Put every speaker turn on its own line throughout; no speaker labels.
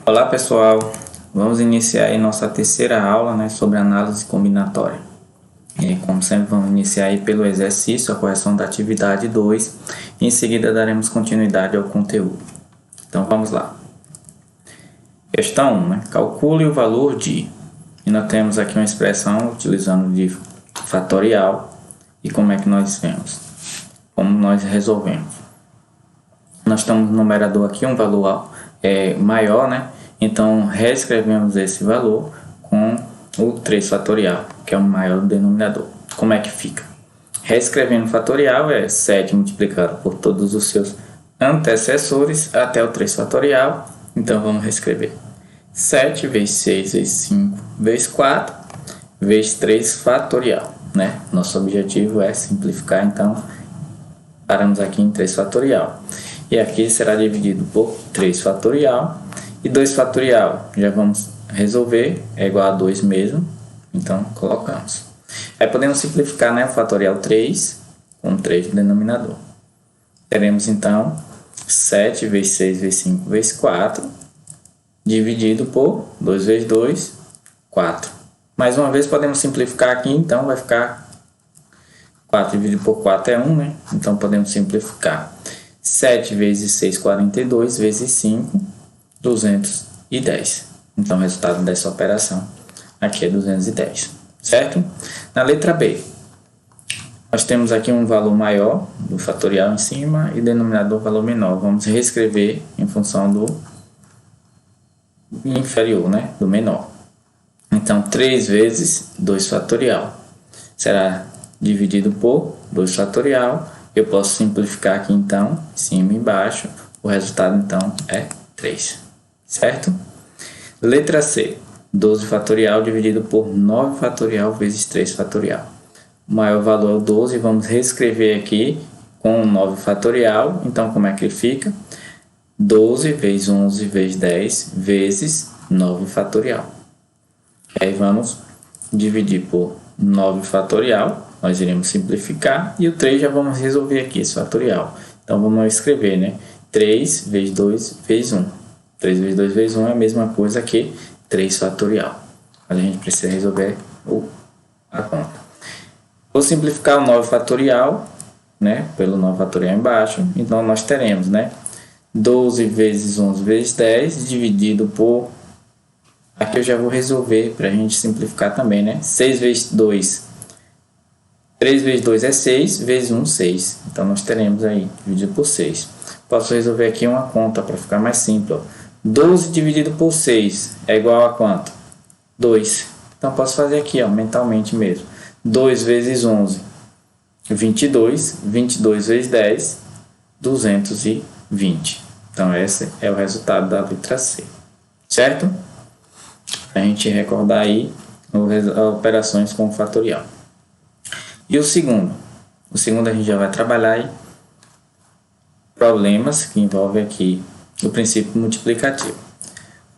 Olá pessoal, vamos iniciar aí nossa terceira aula, sobre análise combinatória. E como sempre vamos iniciar aí pelo exercício, a correção da atividade 2, e em seguida daremos continuidade ao conteúdo. Então vamos lá. Questão 1, calcule o valor de, e nós temos aqui uma expressão utilizando de fatorial, e como é que nós vemos? Como nós resolvemos? Nós estamos no numerador aqui, um valor maior, Então, reescrevemos esse valor com o 3 fatorial, que é o maior denominador. Como é que fica? Reescrevendo o fatorial é 7 multiplicado por todos os seus antecessores até o 3 fatorial. Então, vamos reescrever. 7 vezes 6 vezes 5 vezes 4 vezes 3 fatorial, Nosso objetivo é simplificar, então, paramos aqui em 3 fatorial. E aqui será dividido por 3 fatorial. E 2 fatorial, já vamos resolver, é igual a 2 mesmo. Então, colocamos. Aí podemos simplificar, o fatorial 3 com 3 no denominador. Teremos, então, 7 vezes 6 vezes 5 vezes 4, dividido por 2 vezes 2, 4. Mais uma vez, podemos simplificar aqui, então, vai ficar 4 dividido por 4 é 1, Então, podemos simplificar. 7 vezes 6, 42, vezes 5, 210. Então, o resultado dessa operação aqui é 210, certo? Na letra B, nós temos aqui um valor maior do fatorial em cima e denominador valor menor. Vamos reescrever em função do inferior, do menor. Então, 3 vezes 2 fatorial será dividido por 2 fatorial. Eu posso simplificar aqui, então, cima e embaixo. O resultado, então, é 3. Certo? Letra C. 12 fatorial dividido por 9 fatorial vezes 3 fatorial. O maior valor é o 12. Vamos reescrever aqui com 9 fatorial. Então, como é que ele fica? 12 vezes 11 vezes 10 vezes 9 fatorial. Aí vamos dividir por 9 fatorial. Nós iremos simplificar. E o 3 já vamos resolver aqui, esse fatorial. Então, vamos escrever, 3 vezes 2 vezes 1. 3 vezes 2 vezes 1 é a mesma coisa que 3 fatorial. Mas a gente precisa resolver a conta. Vou simplificar o 9 fatorial, pelo 9 fatorial embaixo. Então, nós teremos, 12 vezes 11 vezes 10 dividido por... Aqui eu já vou resolver para a gente simplificar também, 6 vezes 2... 3 vezes 2 é 6, vezes 1, 6. Então, nós teremos aí, dividido por 6. Posso resolver aqui uma conta para ficar mais simples. 12 dividido por 6 é igual a quanto? 2. Então, posso fazer aqui, mentalmente mesmo. 2 vezes 11, 22. 22 vezes 10, 220. Então, esse é o resultado da letra C. Certo? Para a gente recordar aí as operações com fatorial. E o segundo? O segundo a gente já vai trabalhar aí problemas que envolvem aqui o princípio multiplicativo.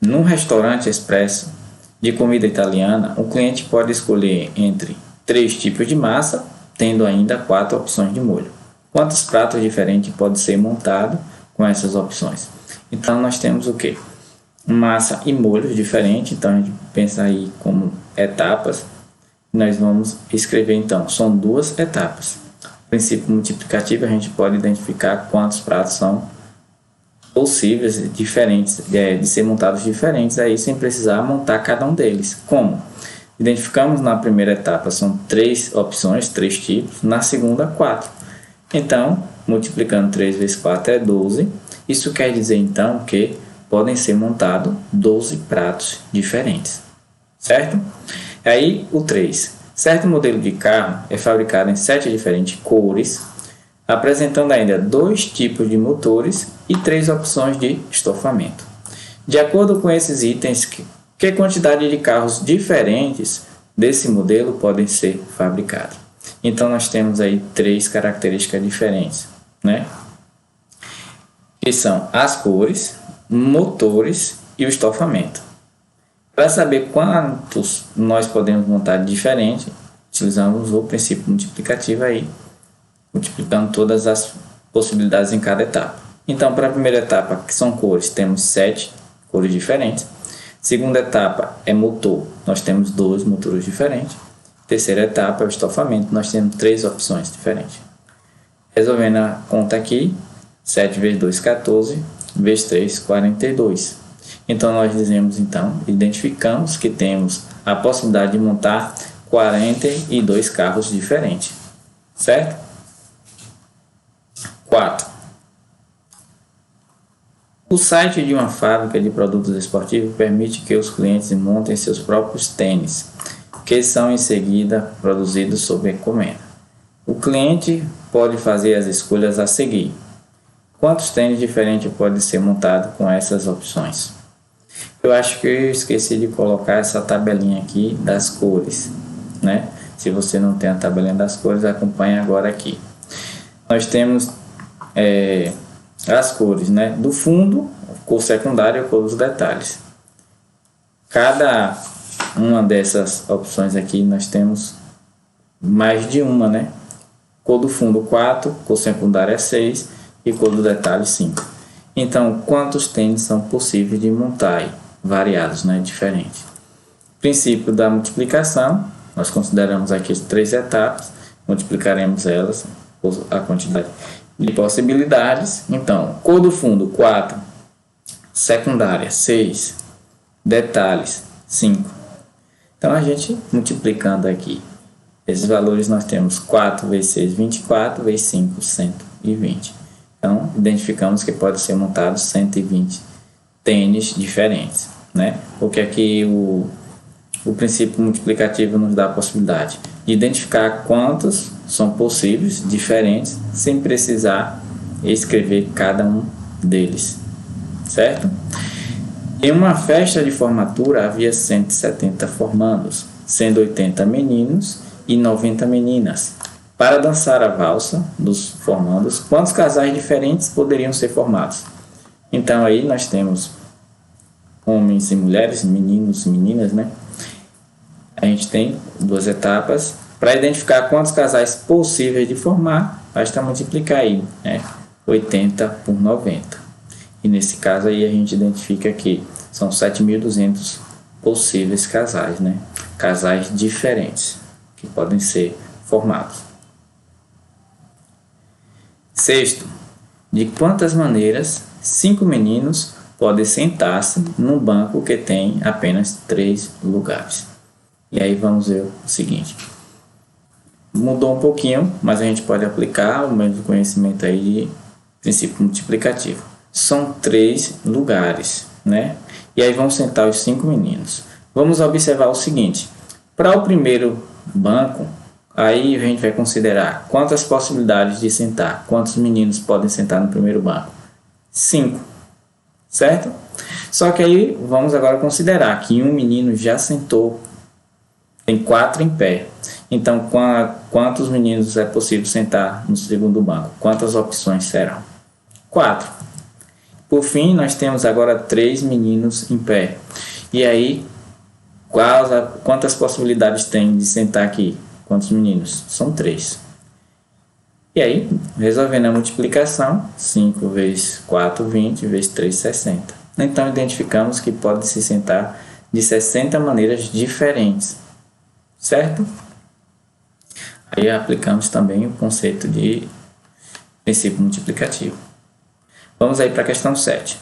Num restaurante expresso de comida italiana, o cliente pode escolher entre 3 tipos de massa, tendo ainda 4 opções de molho. Quantos pratos diferentes podem ser montados com essas opções? Então, nós temos o quê? Massa e molhos diferentes, então a gente pensa aí como etapas. Nós vamos escrever, então, são 2 etapas. O princípio multiplicativo, a gente pode identificar quantos pratos são possíveis, diferentes, de ser montados diferentes, aí sem precisar montar cada um deles. Como? Identificamos na primeira etapa, são 3 opções, 3 tipos, na segunda, 4. Então, multiplicando 3 vezes 4 é 12. Isso quer dizer, então, que podem ser montados 12 pratos diferentes. Certo? Aí, o 3. Certo modelo de carro é fabricado em 7 diferentes cores, apresentando ainda 2 tipos de motores e 3 opções de estofamento. De acordo com esses itens, que quantidade de carros diferentes desse modelo podem ser fabricados? Então, nós temos aí 3 características diferentes, Que são as cores, motores e o estofamento. Para saber quantos nós podemos montar diferente, utilizamos o princípio multiplicativo aí, multiplicando todas as possibilidades em cada etapa. Então, para a primeira etapa, que são cores, temos 7 cores diferentes. Segunda etapa é motor, nós temos 2 motores diferentes. Terceira etapa é o estofamento, nós temos 3 opções diferentes. Resolvendo a conta aqui, 7 vezes 2, 14, vezes 3, 42. Então nós dizemos, identificamos que temos a possibilidade de montar 42 carros diferentes, certo? 4. O site de uma fábrica de produtos esportivos permite que os clientes montem seus próprios tênis, que são em seguida produzidos sob encomenda. O cliente pode fazer as escolhas a seguir. Quantos tênis diferentes podem ser montados com essas opções? Eu acho que eu esqueci de colocar essa tabelinha aqui das cores, né? Se você não tem a tabelinha das cores, acompanhe agora aqui. Nós temos as cores, né? Do fundo, cor secundária, cor dos detalhes. Cada uma dessas opções aqui nós temos mais de uma, né? Cor do fundo 4, cor secundária 6 e cor do detalhe 5. Então, quantos tênis são possíveis de montar aí? Variados, né? Diferentes. Princípio da multiplicação, nós consideramos aqui as 3 etapas, multiplicaremos elas por a quantidade de possibilidades. Então, cor do fundo 4, secundária 6, detalhes 5. Então, a gente multiplicando aqui esses valores, nós temos 4 vezes 6, 24, vezes 5, 120. Então, identificamos que pode ser montado 120 tênis diferentes, né? Porque aqui o princípio multiplicativo nos dá a possibilidade de identificar quantos são possíveis, diferentes, sem precisar escrever cada um deles, certo? Em uma festa de formatura havia 170 formandos, sendo 80 meninos e 90 meninas. Para dançar a valsa dos formandos, quantos casais diferentes poderiam ser formados? Então aí nós temos homens e mulheres, meninos e meninas, né? A gente tem 2 etapas. Para identificar quantos casais possíveis de formar, basta multiplicar aí, né? 80 por 90. E nesse caso aí a gente identifica que são 7.200 possíveis casais, né? Casais diferentes que podem ser formados. Sexto, de quantas maneiras 5 meninos podem sentar-se num banco que tem apenas 3 lugares? E aí vamos ver o seguinte. Mudou um pouquinho, mas a gente pode aplicar o mesmo conhecimento aí de princípio multiplicativo. São 3 lugares, né? E aí vão sentar os 5 meninos. Vamos observar o seguinte. Para o primeiro banco, aí a gente vai considerar quantas possibilidades de sentar. Quantos meninos podem sentar no primeiro banco? 5, certo? Só que aí vamos agora considerar que um menino já sentou, tem 4 em pé. Então, quantos meninos é possível sentar no segundo banco? Quantas opções serão? 4. Por fim, nós temos agora 3 meninos em pé. E aí, quantas possibilidades tem de sentar aqui? Quantos meninos? São 3. E aí, resolvendo a multiplicação, 5 vezes 4, 20, vezes 3, 60. Então, identificamos que pode se sentar de 60 maneiras diferentes, certo? Aí aplicamos também o conceito de princípio multiplicativo. Vamos aí para a questão 7.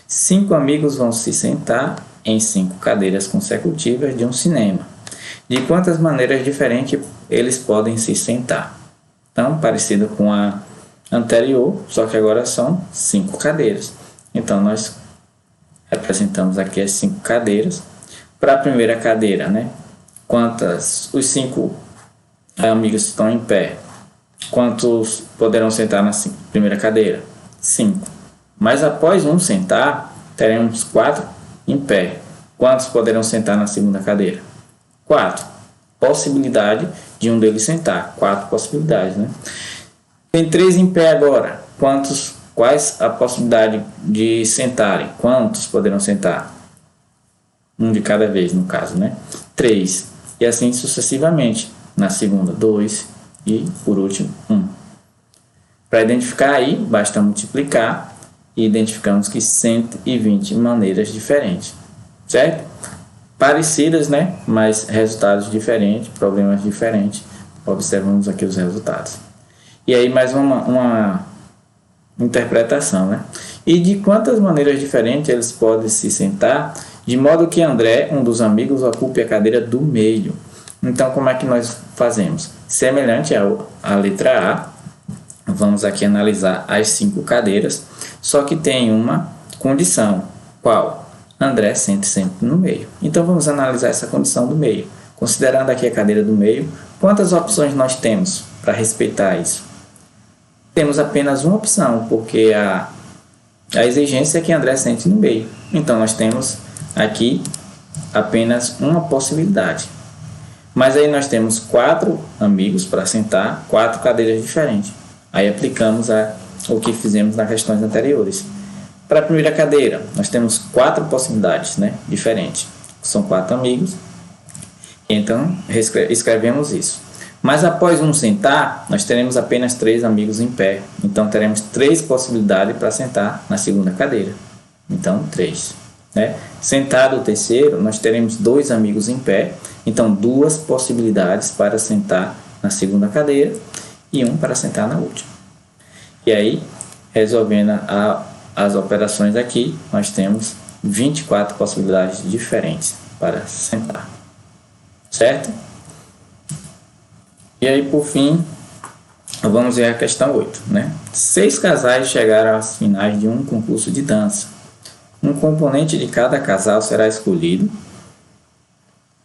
5 amigos vão se sentar em 5 cadeiras consecutivas de um cinema. De quantas maneiras diferentes eles podem se sentar? Então, parecido com a anterior, só que agora são 5 cadeiras. Então, nós representamos aqui as 5 cadeiras. Para a primeira cadeira, né? Os 5 amigos estão em pé. Quantos poderão sentar na primeira cadeira? 5. Mas após um sentar, teremos 4 em pé. Quantos poderão sentar na segunda cadeira? 4. Possibilidade de um deles sentar. 4 possibilidades, né? Tem 3 em pé agora. Quais a possibilidade de sentarem? Quantos poderão sentar? Um de cada vez, no caso, né? 3. E assim sucessivamente. Na segunda, 2. E, por último, 1. Para identificar aí, basta multiplicar e identificamos que 120 maneiras diferentes, certo? Parecidas, né? Mas resultados diferentes, problemas diferentes. Observamos aqui os resultados. E aí mais uma interpretação, né? E de quantas maneiras diferentes eles podem se sentar, de modo que André, um dos amigos, ocupe a cadeira do meio. Então, como é que nós fazemos? Semelhante à letra A, vamos aqui analisar as 5 cadeiras, só que tem uma condição. Qual? André sente sempre no meio. Então, vamos analisar essa condição do meio. Considerando aqui a cadeira do meio, quantas opções nós temos para respeitar isso? Temos apenas uma opção, porque a exigência é que André sente no meio. Então, nós temos aqui apenas uma possibilidade. Mas aí nós temos 4 amigos para sentar, 4 cadeiras diferentes. Aí aplicamos o que fizemos nas questões anteriores. Para a primeira cadeira, nós temos 4 possibilidades, né, diferentes. São 4 amigos. Então, escrevemos isso. Mas após um sentar, nós teremos apenas 3 amigos em pé. Então, teremos 3 possibilidades para sentar na segunda cadeira. Então, 3. Né? Sentado o terceiro, nós teremos 2 amigos em pé. Então, 2 possibilidades para sentar na segunda cadeira e 1 para sentar na última. E aí, resolvendo as operações aqui, nós temos 24 possibilidades diferentes para sentar. Certo? E aí, por fim, vamos ver a questão 8. Né? 6 casais chegaram às finais de um concurso de dança. Um componente de cada casal será escolhido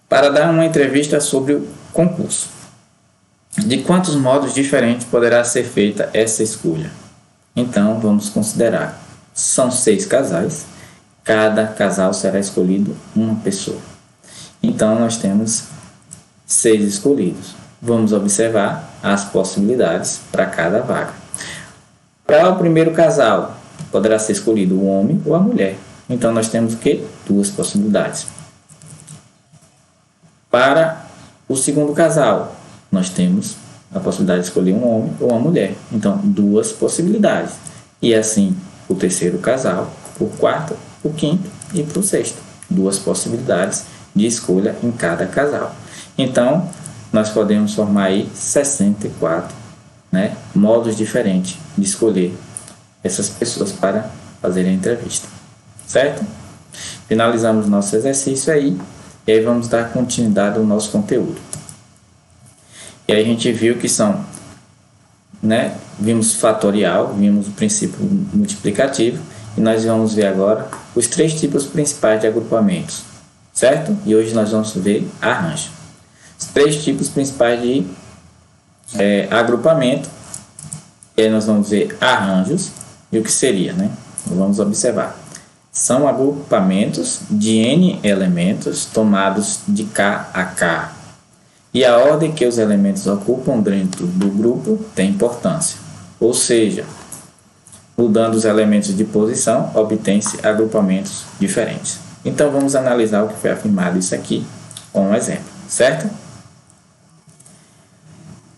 para dar uma entrevista sobre o concurso. De quantos modos diferentes poderá ser feita essa escolha? Então, vamos considerar. São 6 casais. Cada casal será escolhido uma pessoa. Então, nós temos 6 escolhidos. Vamos observar as possibilidades para cada vaga. Para o primeiro casal, poderá ser escolhido o homem ou a mulher. Então, nós temos o quê? 2 possibilidades. Para o segundo casal, nós temos a possibilidade de escolher um homem ou uma mulher. Então, 2 possibilidades. E assim, o terceiro casal, o quarto, o quinto e para o sexto. 2 possibilidades de escolha em cada casal. Então, nós podemos formar aí 64, né, modos diferentes de escolher essas pessoas para fazer a entrevista. Certo? Finalizamos nosso exercício aí e aí vamos dar continuidade ao nosso conteúdo. E aí a gente viu que são, né, vimos fatorial, vimos o princípio multiplicativo e nós vamos ver agora os 3 tipos principais de agrupamentos. Certo? E hoje nós vamos ver arranjo. Os 3 tipos principais de agrupamento. E aí nós vamos ver arranjos e o que seria, né? Vamos observar. São agrupamentos de N elementos tomados de K a K. E a ordem que os elementos ocupam dentro do grupo tem importância. Ou seja, mudando os elementos de posição, obtém-se agrupamentos diferentes. Então, vamos analisar o que foi afirmado isso aqui com um exemplo, certo?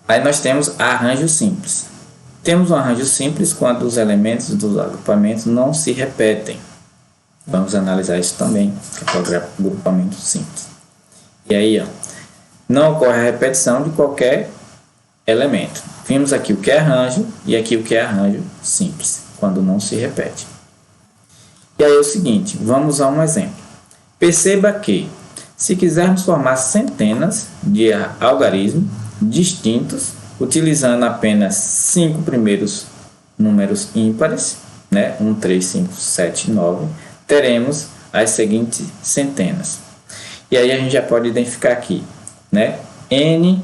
Aí nós temos arranjo simples. Temos um arranjo simples quando os elementos dos agrupamentos não se repetem. Vamos analisar isso também, que é o agrupamento simples. E aí, ó, não ocorre a repetição de qualquer elemento. Vimos aqui o que é arranjo e aqui o que é arranjo simples, quando não se repete. E aí é o seguinte, vamos a um exemplo. Perceba que, se quisermos formar centenas de algarismos distintos, utilizando apenas 5 primeiros números ímpares, né? 1, 3, 5, 7, 9, teremos as seguintes centenas. E aí a gente já pode identificar aqui, né? N,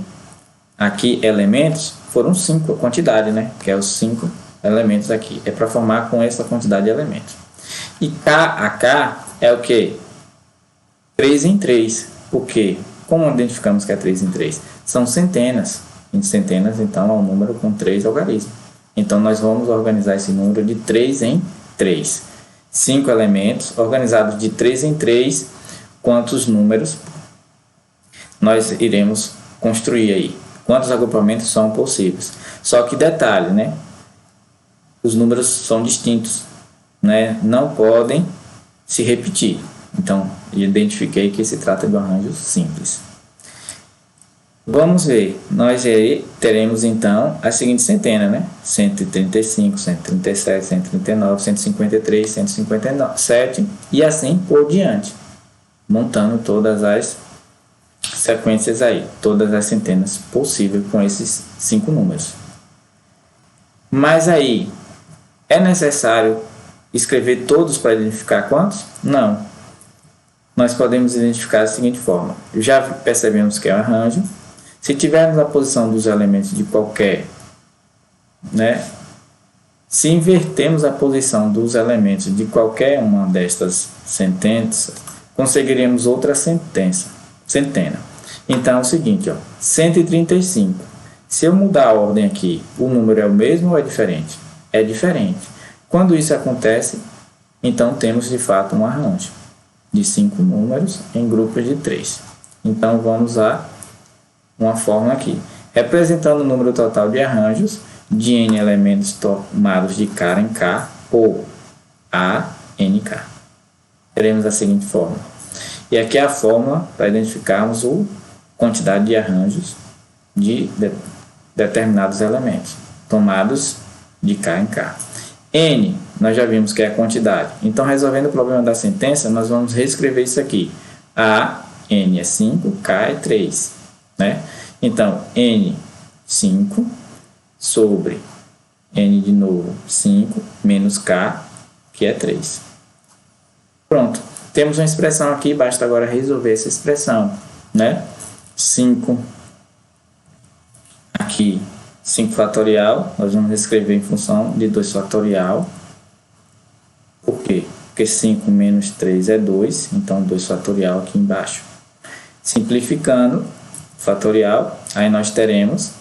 aqui elementos, foram 5 a quantidade, né? Que é os 5 elementos aqui. É para formar com essa quantidade de elementos. E K a K é o que? 3 em 3. Por quê? Como identificamos que é 3 em 3? São centenas. Em centenas, então, é um número com 3 algarismos. Então, nós vamos organizar esse número de 3 em 3. 5 elementos organizados de 3 em 3. Quantos números nós iremos construir aí? Quantos agrupamentos são possíveis? Só que detalhe, né? Os números são distintos. né, não podem se repetir. Então, identifiquei que se trata de um arranjo simples. Vamos ver, nós aí teremos então a seguinte centena, né? 135, 137, 139, 153, 157 e assim por diante, montando todas as sequências aí, todas as centenas possíveis com esses 5 números. Mas aí, é necessário escrever todos para identificar quantos? Não. Nós podemos identificar da seguinte forma. Já percebemos que é um arranjo. Se tivermos a posição dos elementos de qualquer, né? Se invertermos a posição dos elementos de qualquer uma destas sentenças, conseguiremos outra centena. Então é o seguinte, ó, 135. Se eu mudar a ordem aqui, o número é o mesmo ou é diferente? É diferente. Quando isso acontece, então temos de fato um arranjo de 5 números em grupos de 3. Então vamos a uma fórmula aqui, representando o número total de arranjos de n elementos tomados de K em K por ANK. Teremos a seguinte fórmula. E aqui é a fórmula para identificarmos a quantidade de arranjos de determinados elementos tomados de K em K. N, nós já vimos que é a quantidade. Então, resolvendo o problema da sentença, nós vamos reescrever isso aqui. N é 5, K é 3. Né? Então, N 5 sobre N de novo 5 menos K, que é 3. Pronto, temos uma expressão aqui, basta agora resolver essa expressão, né? 5 aqui, 5 fatorial, nós vamos escrever em função de 2 fatorial. Por quê? Porque 5 menos 3 é 2, então 2 fatorial aqui embaixo. Simplificando, fatorial, aí nós teremos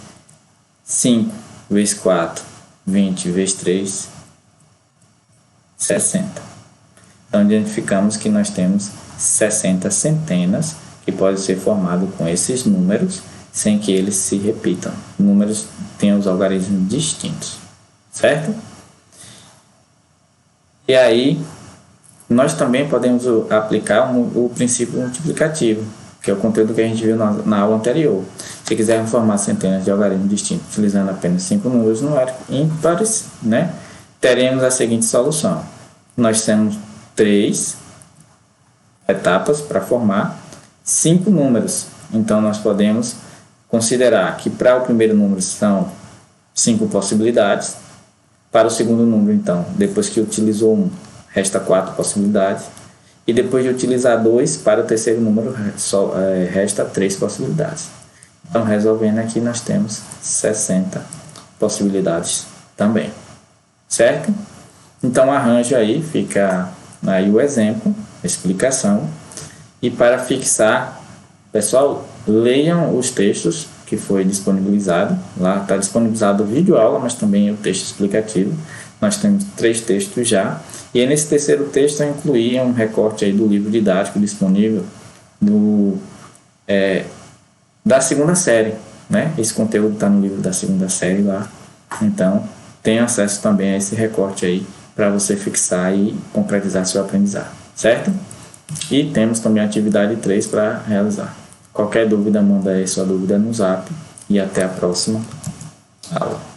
5 vezes 4, 20 vezes 3, 60. Então, identificamos que nós temos 60 centenas que podem ser formadas com esses números sem que eles se repitam. Números têm os algarismos distintos, certo? E aí, nós também podemos aplicar o princípio multiplicativo, que é o conteúdo que a gente viu na aula anterior. Se quisermos formar centenas de algarismos distintos utilizando apenas 5 números numéricos ímpares, né, teremos a seguinte solução. Nós temos 3 etapas para formar 5 números. Então, nós podemos considerar que para o primeiro número são 5 possibilidades. Para o segundo número, então, depois que utilizou 1, resta 4 possibilidades. E depois de utilizar 2, para o terceiro número, resta 3 possibilidades. Então, resolvendo aqui, nós temos 60 possibilidades também. Certo? Então, arranjo aí, fica aí o exemplo, a explicação. E para fixar, pessoal, leiam os textos que foi disponibilizado. Lá está disponibilizado o vídeo aula, mas também o texto explicativo. Nós temos 3 textos já. E nesse terceiro texto eu incluí um recorte aí do livro didático disponível da segunda série, né? Esse conteúdo está no livro da segunda série lá. Então, tem acesso também a esse recorte aí para você fixar e concretizar seu aprendizado, certo? E temos também a atividade 3 para realizar. Qualquer dúvida, manda aí sua dúvida no Zap e até a próxima aula.